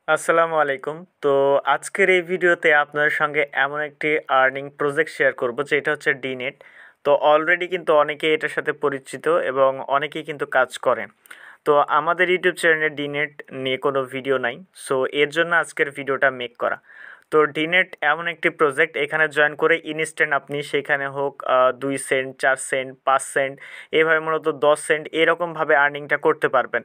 আসসালামু আলাইকুম। তো আজকের এই ভিডিওতে আপনার সঙ্গে এমন একটি আর্নিং প্রজেক্ট শেয়ার করব যেটা হচ্ছে ডিনেট। তো অলরেডি কিন্তু অনেকেই এটার সাথে পরিচিত এবং অনেকেই কিন্তু কাজ করে। তো আমাদের ইউটিউব চ্যানেলে ডিনেট নিয়ে কোনো ভিডিও নাই, সো এর জন্য আজকের ভিডিওটা মেক করা। তো ডিনেট এমন একটি প্রজেক্ট, এখানে জয়েন করে ইনস্ট্যান্ট আপনি সেখানে হোক 2 সেন্ট, 4 সেন্ট, 5 সেন্ট, এভাবে মূলত 10 সেন্ট এরকমভাবে আর্নিংটা করতে পারবেন।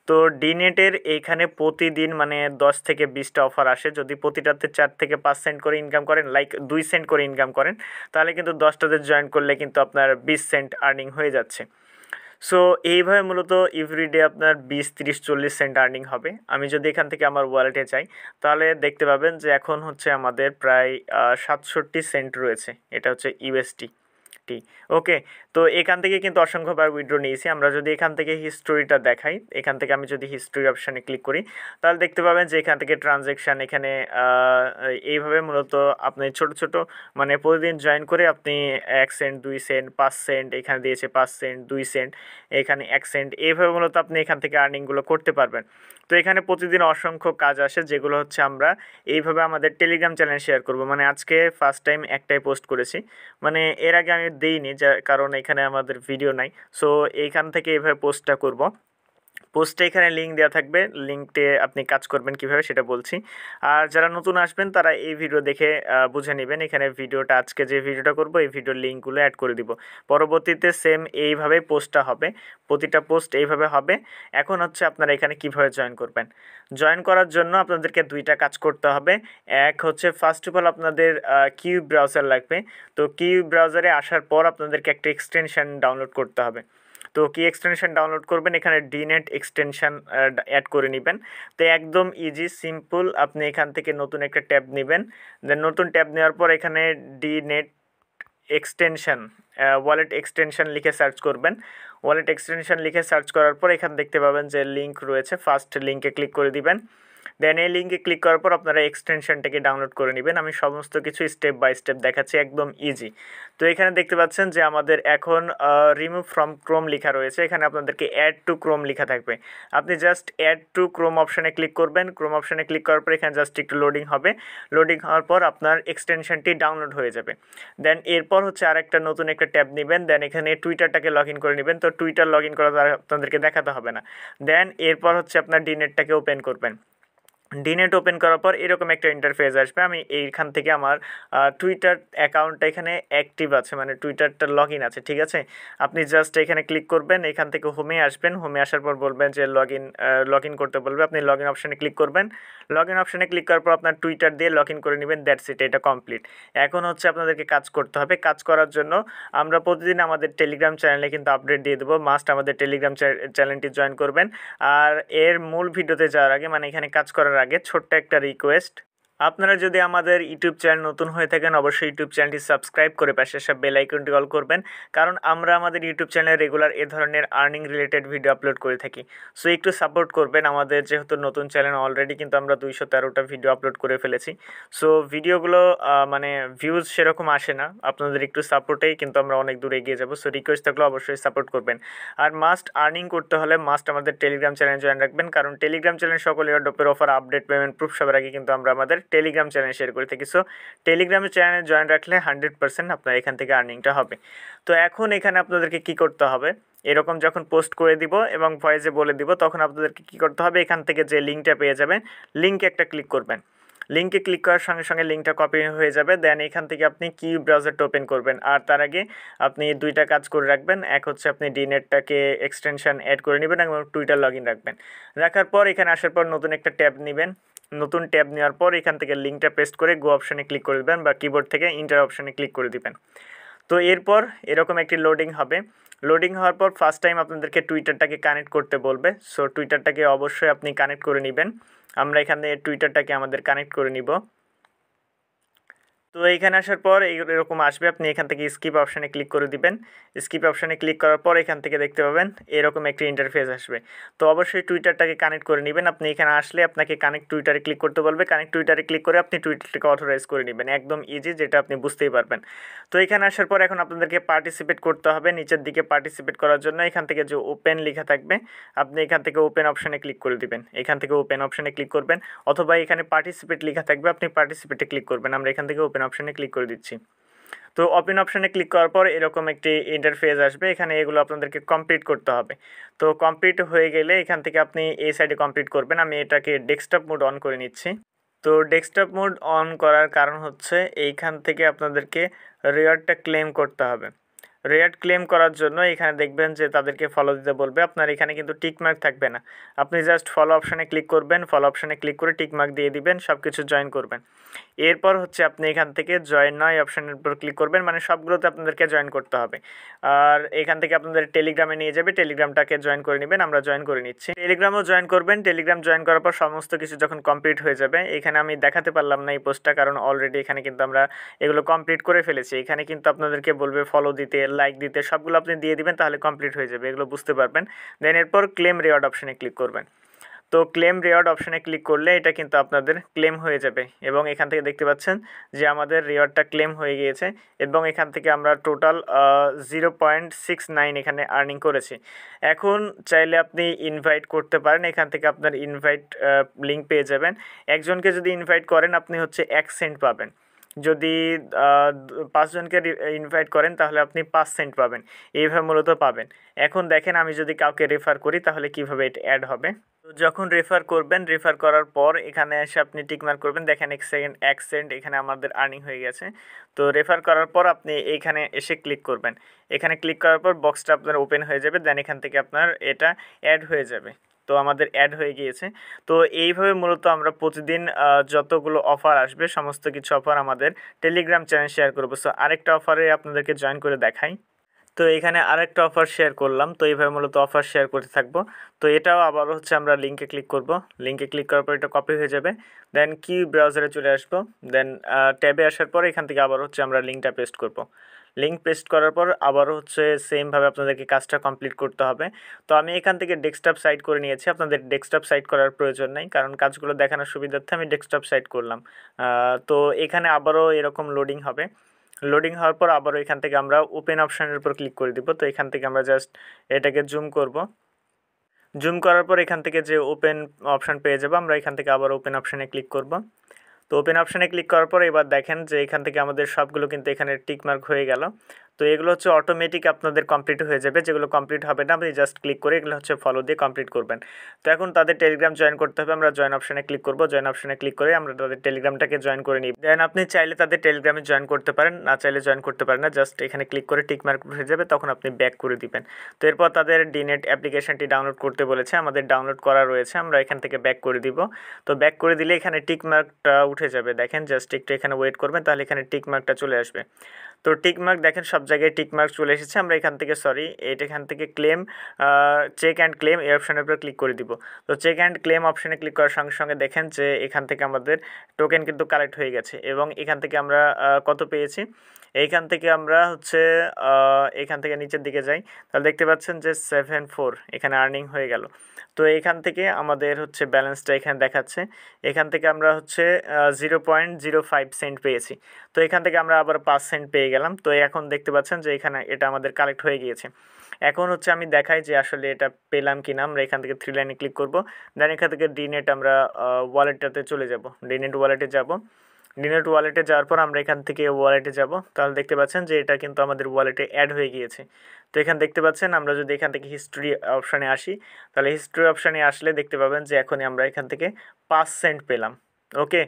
তো ডিনেটের এইখানে প্রতিদিন মানে 10 থেকে 20টা অফার আসে। যদি প্রতিটাতে 4 থেকে 5 সেন্ট করে ইনকাম করেন, লাইক 2 সেন্ট করে ইনকাম করেন, তাহলে কিন্তু 10টাতে জয়েন করলে কিন্তু আপনার 20 সেন্ট আর্নিং হয়ে যাচ্ছে। সো এইভাবে মূলত এভরিডে আপনার 20, 30, 40 সেন্ট আর্নিং হবে। আমি যদি এখান থেকে আমার ওয়ালেটে যাই, তাহলে দেখতে পাবেন যে এখন হচ্ছে আমাদের প্রায় 67 সেন্ট রয়েছে। এটা হচ্ছে ইউএসটি। ওকে। তো এখান থেকে কিন্তু অসংখ্যবার উইথড্র নিয়েছি। আমরা যদি এখান থেকে হিস্টোরিটা দেখাই, এখান থেকে আমি যদি হিস্টোরি অপশানে ক্লিক করি, তাহলে দেখতে পাবেন যে এখান থেকে ট্রানজ্যাকশান এখানে এইভাবে মূলত আপনি ছোট ছোট মানে প্রতিদিন জয়েন করে আপনি 1 সেন্ট, 2 সেন্ট, 5 সেন্ট, এখানে দিয়েছে 5 সেন্ট, 2 সেন্ট, এখানে 1 সেন্ট, এইভাবে মূলত আপনি এখান থেকে আর্নিংগুলো করতে পারবেন। তো এখানে প্রতিদিন অসংখ্য কাজ আসে, যেগুলো হচ্ছে আমরা এইভাবে আমাদের টেলিগ্রাম চ্যানেল শেয়ার করব। মানে আজকে ফার্স্ট টাইম একটাই পোস্ট করেছি, মানে এর আগে আমি দিইনি, যার কারণ এখানে আমাদের ভিডিও নাই। সো এইখান থেকে এইভাবে পোস্টটা করব। পোস্টে এখানে লিঙ্ক দেওয়া থাকবে, লিঙ্কটে আপনি কাজ করবেন কিভাবে সেটা বলছি। আর যারা নতুন আসবেন তারা এই ভিডিও দেখে বুঝে নেবেন। এখানে ভিডিওটা, আজকে যে ভিডিওটা করব এই ভিডিওর লিঙ্কগুলো অ্যাড করে দিব। পরবর্তীতে সেম এইভাবেই পোস্টটা হবে, প্রতিটা পোস্ট এইভাবে হবে। এখন হচ্ছে আপনারা এখানে কিভাবে জয়েন করবেন। জয়েন করার জন্য আপনাদেরকে দুইটা কাজ করতে হবে। এক হচ্ছে ফার্স্ট অফ অল আপনাদের কিউব ব্রাউজার লাগবে। তো কিউব ব্রাউজারে আসার পর আপনাদেরকে একটা এক্সটেনশন ডাউনলোড করতে হবে। তো কি এক্সটেনশন ডাউনলোড করবেন, এখানে ডিনেট এক্সটেনশন অ্যাড করে নেবেন। তো একদম ইজি সিম্পল, আপনি এখান থেকে নতুন একটা ট্যাব নেবেন। দেন নতুন ট্যাব নেওয়ার পর এখানে ডিনেট এক্সটেনশন, ওয়ালেট এক্সটেনশন লিখে সার্চ করবেন। ওয়ালেট এক্সটেনশন লিখে সার্চ করার পর এখানে দেখতে পাবেন যে লিঙ্ক রয়েছে, ফার্স্ট লিঙ্কে ক্লিক করে দিবেন। দেন এই লিঙ্কে ক্লিক করার পর আপনারা এক্সটেনশনটাকে ডাউনলোড করে নেবেন। আমি সমস্ত কিছু স্টেপ বাই স্টেপ দেখাচ্ছি, একদম ইজি। তো এখানে দেখতে পাচ্ছেন যে আমাদের এখন রিমুভ ফ্রম ক্রোম লেখা রয়েছে, এখানে আপনাদেরকে অ্যাড টু ক্রোম লেখা থাকবে। আপনি জাস্ট অ্যাড টু ক্রোম অপশানে ক্লিক করবেন। ক্রোম অপশানে ক্লিক করার পর এখানে জাস্ট একটু লোডিং হবে। লোডিং হওয়ার পর আপনার এক্সটেনশনটি ডাউনলোড হয়ে যাবে। দেন এরপর হচ্ছে আরেকটা নতুন একটা ট্যাব নেবেন। দেন এখানে টুইটারটাকে লগ ইন করে নেবেন। তো টুইটার লগ ইন করা আপনাদেরকে দেখাতে হবে না। দেন এরপর হচ্ছে আপনার ডিনেটটাকে ওপেন করবেন। ডিনেট ওপেন করার পর এরকম একটা ইন্টারফেস আসবে। আমি এইখান থেকে আমার টুইটার অ্যাকাউন্টটা এখানে অ্যাক্টিভ আছে, মানে টুইটারটা লগ ইন আছে, ঠিক আছে। আপনি জাস্ট এখানে ক্লিক করবেন, এখান থেকে হোমে আসবেন। হোমে আসার পর বলবেন যে লগ ইন করতে বলবে। আপনি লগ ইন অপশানে ক্লিক করবেন। লগ ইন অপশানে ক্লিক করার পর আপনার টুইটার দিয়ে লগ ইন করে নেবেন। দ্যাটস ইট, এটা কমপ্লিট। এখন হচ্ছে আপনাদেরকে কাজ করতে হবে। কাজ করার জন্য আমরা প্রতিদিন আমাদের টেলিগ্রাম চ্যানেলে কিন্তু আপডেট দিয়ে দেবো। মাস্ট আমাদের টেলিগ্রাম চ্যানেলটি জয়েন করবেন। আর এর মূল ভিডিওতে যাওয়ার আগে, মানে এখানে কাজ করার আগে ছোট্ট একটা রিকোয়েস্ট, আপনারা যদি আমাদের ইউটিউব চ্যানেল নতুন হয়ে থাকেন, অবশ্যই ইউটিউব চ্যানেলটি সাবস্ক্রাইব করে পাশে আসা বেল আইকনটি অল করবেন, কারণ আমরা আমাদের ইউটিউব চ্যানেলে রেগুলার এ ধরনের আর্নিং রিলেটেড ভিডিও আপলোড করে থাকি। সো একটু সাপোর্ট করবেন আমাদের, যেহেতু নতুন চ্যানেল, অলরেডি কিন্তু আমরা 213টা ভিডিও আপলোড করে ফেলেছি। সো ভিডিওগুলো মানে ভিউজ সেরকম আসে না, আপনাদের একটু সাপোর্টেই কিন্তু আমরা অনেক দূর এগিয়ে যাবো। সো রিকোয়েস্ট থাকলে অবশ্যই সাপোর্ট করবেন। আর মাস্ট আর্নিং করতে হলে মাস্ট আমাদের টেলিগ্রাম চ্যানেল জয়েন রাখবেন, কারণ টেলিগ্রাম চ্যানেল সকল এয়ারড্রপের অফার, আপডেট, পেমেন্ট প্রুফ সবার আগে কিন্তু আমরা আমাদের টেলিগ্রাম চ্যানেল শেয়ার করে থাকি। সো টেলিগ্রাম চ্যানেল জয়েন রাখলে 100% আপনার এখান থেকে আর্নিংটা হবে। তো এখন এখানে আপনাদেরকে কি করতে হবে, এরকম যখন পোস্ট করে দিব এবং ভয়েসে বলে দিব, তখন আপনাদেরকে কি করতে হবে, এখান থেকে যে লিঙ্কটা পেয়ে যাবেন, লিঙ্কে একটা ক্লিক করবেন। লিঙ্কে ক্লিক করার সঙ্গে সঙ্গে লিঙ্কটা কপি হয়ে যাবে। দেন এখান থেকে আপনি কি ব্রাউজারটা ওপেন করবেন। আর তার আগে আপনি দুইটা কাজ করে রাখবেন। এক হচ্ছে আপনি ডিনেটটাকে এক্সটেনশন অ্যাড করে নেবেন এবং টুইটার লগ ইন রাখবেন। রাখার পর এখানে আসার পর নতুন একটা ট্যাব নেবেন। নতুন ট্যাব নেওয়ার পর এখান থেকে লিঙ্কটা পেস্ট করে গো অপশানে ক্লিক করে দেবেন, বা কিবোর্ড থেকে ইন্টার অপশানে ক্লিক করে দিবেন। তো এরপর এরকম একটি লোডিং হবে। লোডিং হওয়ার পর ফার্স্ট টাইম আপনাদেরকে টুইটারটাকে কানেক্ট করতে বলবে। সো টুইটারটাকে অবশ্যই আপনি কানেক্ট করে নেবেন। আমরা এখানে টুইটারটাকে আমাদের কানেক্ট করে নিব। তো এইখানে আসার পর এরকম আসবে, আপনি এখান থেকে স্কিপ অপশানে ক্লিক করে দিবেন। স্কিপ অপশানে ক্লিক করার পর এখান থেকে দেখতে পাবেন এরকম একটি ইন্টারফেস আসবে। তো অবশ্যই টুইটারটাকে কানেক্ট করে নেবেন। আপনি এখানে আসলে আপনাকে কানেক্ট টুইটারে ক্লিক করতে বলবে, কানেক্ট টুইটারে ক্লিক করে আপনি টুইটারটাকে অথরাইজ করে নেবেন, একদম ইজি, যেটা আপনি বুঝতেই পারবেন। তো এখানে আসার পর এখন আপনাদেরকে পার্টিসিপেট করতে হবে। নিচের দিকে পার্টিসিপেট করার জন্য এখান থেকে যে ওপেন লেখা থাকবে, আপনি এখান থেকে ওপেন অপশানে ক্লিক করে দিবেন। এখান থেকে ওপেন অপশানে ক্লিক করবেন, অথবা এখানে পার্টিসিপেট লেখা থাকবে, আপনি পার্টিসিপেটে ক্লিক করবেন। আমরা এখান থেকে ওপেন অপশানে ক্লিক করে দিচ্ছি। তো ওপেন অপশানে ক্লিক করার পর এরকম একটি ইন্টারফেস আসবে, এখানে এগুলো আপনাদেরকে কমপ্লিট করতে হবে। তো কমপ্লিট হয়ে গেলে এখান থেকে আপনি এই সাইডে কমপ্লিট করবেন। আমি এটাকে ডেস্কটপ মোড অন করে নিচ্ছি। তো ডেস্কটপ মোড অন করার কারণ হচ্ছে এইখান থেকে আপনাদেরকে রিওয়ার্ডটা ক্লেম করতে হবে। রিওয়ার্ড ক্লেম করার জন্য এখানে দেখবেন যে তাদেরকে ফলো দিতে বলবে। আপনার এখানে কিন্তু টিকমার্ক থাকবে না, আপনি জাস্ট ফলো অপশানে ক্লিক করবেন, ফলো অপশানে ক্লিক করে টিকমার্ক দিয়ে দিবেন, সব কিছু জয়েন করবেন। এরপর হচ্ছে আপনি এখান থেকে জয়েন নয় অপশানের উপর ক্লিক করবেন, মানে সবগুলোতে আপনাদেরকে জয়েন করতে হবে। আর এখান থেকে আপনাদের টেলিগ্রামে নিয়ে যাবে, টেলিগ্রামটাকে জয়েন করে নেবেন। আমরা জয়েন করে নিচ্ছি। টেলিগ্রামও জয়েন করবেন। টেলিগ্রাম জয়েন করার পর সমস্ত কিছু যখন কমপ্লিট হয়ে যাবে, এখানে আমি দেখাতে পারলাম না এই পোস্টটা, কারণ অলরেডি এখানে কিন্তু আমরা এগুলো কমপ্লিট করে ফেলেছি। এখানে কিন্তু আপনাদেরকে বলবে ফলো দিতে, লাইক দিতে, সবগুলো আপনি দিয়ে দিবেন, তাহলে কমপ্লিট হয়ে যাবে, এগুলো বুঝতে পারবেন। দেন এরপর ক্লেম রিওয়ার্ড অপশানে ক্লিক করবেন। তো ক্লেম রিওয়ার্ড অপশানে ক্লিক করলে এটা কিন্তু আপনাদের ক্লেম হয়ে যাবে, এবং এখান থেকে দেখতে পাচ্ছেন যে আমাদের রিওয়ার্ডটা ক্লেম হয়ে গিয়েছে, এবং এখান থেকে আমরা টোটাল 0.69 এখানে আর্নিং করেছি। এখন চাইলে আপনি ইনভাইট করতে পারেন, এখান থেকে আপনার ইনভাইট লিঙ্ক পেয়ে যাবেন। একজনকে যদি ইনভাইট করেন আপনি হচ্ছে 1 সেন্ট পাবেন, যদি 5 জনকে ইনভাইট করেন তাহলে আপনি 5 সেন্ট পাবেন, এইভাবে মূলত পাবেন। এখন দেখেন আমি যদি কাউকে রেফার করি তাহলে কিভাবে এটা অ্যাড হবে। তো যখন রেফার করবেন, রেফার করার পর এখানে এসে আপনি টিকমার্ক করবেন, দেখেন 1 সেন্ট এখানে আমাদের আর্নিং হয়ে গেছে। তো রেফার করার পর আপনি এইখানে এসে ক্লিক করবেন। এখানে ক্লিক করার পর বক্সটা আপনার ওপেন হয়ে যাবে, দেন এখান থেকে আপনার এটা অ্যাড হয়ে যাবে। তো আমাদের অ্যাড হয়ে গিয়েছে। তো এইভাবে মূলত আমরা প্রতিদিন যতগুলো অফার আসবে সমস্ত কিছু অফার আমাদের টেলিগ্রাম চ্যানেল শেয়ার করবো। সো আরেকটা অফারে আপনাদেরকে জয়েন করে দেখাই। তো এখানে আরেকটা অফার শেয়ার করলাম। তো এইভাবে মূলত অফার শেয়ার করতে থাকবো। তো এটাও আবার হচ্ছে আমরা লিঙ্কে ক্লিক করব। লিঙ্কে ক্লিক করার পর এটা কপি হয়ে যাবে, দেন কি ব্রাউজারে চলে আসবো, দেন ট্যাবে আসার পর এখান থেকে আবার হচ্ছে আমরা লিঙ্কটা পেস্ট করব। লিঙ্ক পেস্ট করার পর আবারও হচ্ছে সেমভাবে আপনাদেরকে কাজটা কমপ্লিট করতে হবে। তো আমি এখান থেকে ডেস্কটপ সাইট করে নিয়েছি, আপনাদের ডেস্কটপ সাইট করার প্রয়োজন নেই, কারণ কাজগুলো দেখানোর সুবিধার্থে আমি ডেস্কটপ সাইট করলাম। তো এখানে আবারও এরকম লোডিং হবে। লোডিং হওয়ার পর আবারও এখান থেকে আমরা ওপেন অপশানের উপর ক্লিক করে দিব। তো এখান থেকে আমরা জাস্ট এটাকে জুম করব। জুম করার পর এখান থেকে যে ওপেন অপশান পেয়ে যাবো, আমরা এখান থেকে আবার ওপেন অপশানে ক্লিক করব। তো ওপেন অপশানে ক্লিক করার পর এবার দেখেন যে এখান থেকে আমাদের সবগুলো কিন্তু এখানে টিকমার্ক হয়ে গেল। তো এগুলো হচ্ছে অটোমেটিক আপনাদের কমপ্লিট হয়ে যাবে, যেগুলো কমপ্লিট হবে না আপনি জাস্ট ক্লিক করে এগুলো হচ্ছে ফলো দিয়ে কমপ্লিট করবেন। তো এখন তাদের টেলিগ্রাম জয়েন করতে হবে, আমরা জয়েন অপশানে ক্লিক করব। জয়েন অপশানে ক্লিক করে আমরা তাদের টেলিগ্রামটাকে জয়েন করে নিই। দেন আপনি চাইলে তাদের টেলিগ্রামে জয়েন করতে পারেন, না চাইলে জয়েন করতে পারেন না, জাস্ট এখানে ক্লিক করে টিকমার্ক হয়ে যাবে, তখন আপনি ব্যাক করে দিবেন। তো এরপর তাদের ডিনেট অ্যাপ্লিকেশনটি ডাউনলোড করতে বলেছে, আমাদের ডাউনলোড করা রয়েছে, আমরা এখান থেকে ব্যাক করে দিব। তো ব্যাক করে দিলে এখানে টিকমার্কটা উঠে যাবে, দেখেন জাস্ট একটু এখানে ওয়েট করবেন, তাহলে এখানে টিকমার্কটা চলে আসবে। তো টিকমার্ক দেখেন সব জায়গায় টিকমার্ক চলে এসেছে। আমরা এখান থেকে এখান থেকে ক্লেম চেক অ্যান্ড ক্লেম এই অপশানের উপর ক্লিক করে দিব। তো চেক অ্যান্ড ক্লেম অপশানে ক্লিক করার সঙ্গে সঙ্গে দেখেন যে এখান থেকে আমাদের টোকেন কিন্তু কালেক্ট হয়ে গেছে, এবং এখান থেকে আমরা কত পেয়েছি, এইখান থেকে আমরা হচ্ছে এখান থেকে নিচের দিকে যাই, তাহলে দেখতে পাচ্ছেন যে 7.4 এখানে আর্নিং হয়ে গেল। তো এখান থেকে আমাদের হচ্ছে ব্যালেন্সটা এখানে দেখাচ্ছে, এখান থেকে আমরা হচ্ছে 0.05 সেন্ট পেয়েছি। তো এখান থেকে আমরা আবার 5 সেন্ট পেয়ে গেলাম। তো এখন দেখতে পাচ্ছেন যে এখানে এটা আমাদের কালেক্ট হয়ে গিয়েছে। এখন হচ্ছে আমি দেখাই যে আসলে এটা পেলাম কিনা। আমরা এখান থেকে 3 লাইনে ক্লিক করব, দেন এখান থেকে ডিনেট আমরা ওয়ালেটটাতে চলে যাব, ডিনেট ওয়ালেটে যাব। ডিনেট ওয়ালেটে যাওয়ার পর আমরা এখান থেকে ওয়ালেটে যাব, তাহলে দেখতে পাচ্ছেন যে এটা কিন্তু আমাদের ওয়ালেটে অ্যাড হয়ে গিয়েছে। তো এখানে দেখতে পাচ্ছেন আমরা যদি এখান থেকে হিস্ট্রি অপশানে আসি, তাহলে হিস্ট্রি অপশানে আসলে দেখতে পাবেন যে এখনই আমরা এখান থেকে 5 সেন্ট পেলাম। ওকে,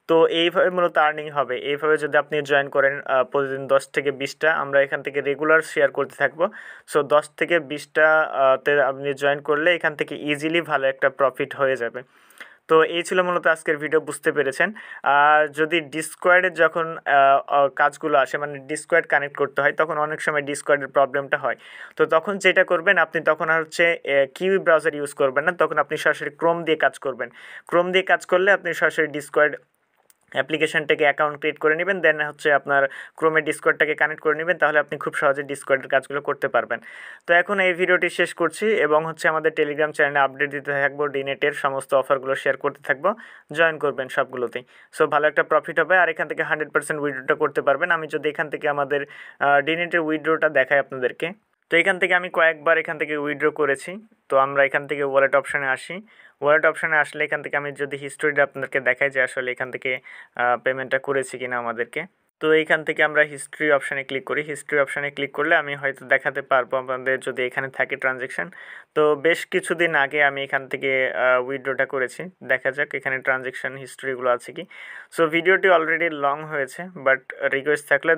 তো এইভাবে মূলত আর্নিং হবে। এইভাবে যদি আপনি জয়েন করেন প্রতিদিন 10 থেকে 20টা, আমরা এখান থেকে রেগুলার শেয়ার করতে থাকবো। সো 10 থেকে 20টা তে আপনি জয়েন করলে এখান থেকে ইজিলি ভালো একটা প্রফিট হয়ে যাবে। তো এই ছিল মূলত আজকের ভিডিও, বুঝতে পেরেছেন। আর যদি ডিসকর্ডে যখন কাজগুলো আসে, মানে ডিসকর্ড কানেক্ট করতে হয়, তখন অনেক সময় ডিসকর্ডের প্রবলেমটা হয়। তো তখন যেটা করবেন আপনি, তখন আর হচ্ছে কিউই ব্রাউজার ইউজ করবেন না, তখন আপনি সরাসরি ক্রোম দিয়ে কাজ করবেন। ক্রোম দিয়ে কাজ করলে আপনি সরাসরি ডিসকর্ড অ্যাপ্লিকেশনটাকে অ্যাকাউন্ট ক্রিয়েট করে নেবেন, দেন হচ্ছে আপনার ক্রোমে ডিসকর্ডটাকে কানেক্ট করে নেবেন, তাহলে আপনি খুব সহজে ডিসকর্ডের কাজগুলো করতে পারবেন। তো এখন এই ভিডিওটি শেষ করছি এবং হচ্ছে আমাদের টেলিগ্রাম চ্যানেলে আপডেট দিতে থাকবো, ডিনেটের সমস্ত অফারগুলো শেয়ার করতে থাকবো, জয়েন করবেন সবগুলোতেই। সো ভালো একটা প্রফিট হবে আর এখান থেকে 100% উইথড্রটা করতে পারবেন। আমি যদি এখান থেকে আমাদের ডিনেটের উইথড্রটা দেখাই আপনাদেরকে, তো এখান থেকে আমি কয়েকবার এখান থেকে উইথড্র করেছি। তো আমরা এখান থেকে ওয়ালেট অপশানে আসি। ওয়ালেট অপশানে আসলে এখান থেকে আমি যদি হিস্টোরিটা আপনাদেরকে দেখাই যে আসলে এখান থেকে পেমেন্টটা করেছি কিনা আমাদেরকে, তো এইখান থেকে আমরা হিস্ট্রি অপশানে ক্লিক করি। হিস্ট্রি অপশানে ক্লিক করলে আমি হয়তো দেখাতে পারবো আমাদের যদি এখানে থাকে ট্রানজ্যাকশান। তো বেশ কিছুদিন আগে আমি এখান থেকে উইথড্রটা করেছি, দেখা যাক এখানে ট্রানজ্যাকশান হিস্ট্রিগুলো আছে কি। সো ভিডিওটি অলরেডি লং হয়েছে, বাট রিকোয়েস্ট থাকলে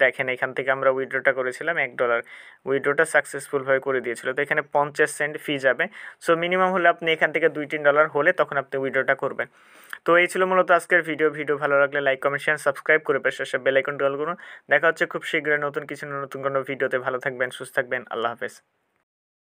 দেখেন এখান থেকে আমরা উইথড্রটা করেছিলাম $1, উইথড্রটা সাকসেসফুলভাবে করে দিয়েছিল। তো এখানে 50 সেন্ট ফি যাবে। সো মিনিমাম হলে আপনি এখান থেকে $2-3 হলে তখন আপনি উইথড্রটা করবেন। তো এই ছিল মূলত আজকের ভিডিও ভালো লাগলে লাইক কমেন্ট শেয়ার সাবস্ক্রাইব করে পাশে বেল আইকনটি অল করুন। দেখা হচ্ছে খুব শীঘ্রই নতুন কোনো ভিডিওতে। ভালো থাকবেন, সুস্থ থাকবেন, আল্লাহ হাফেজ।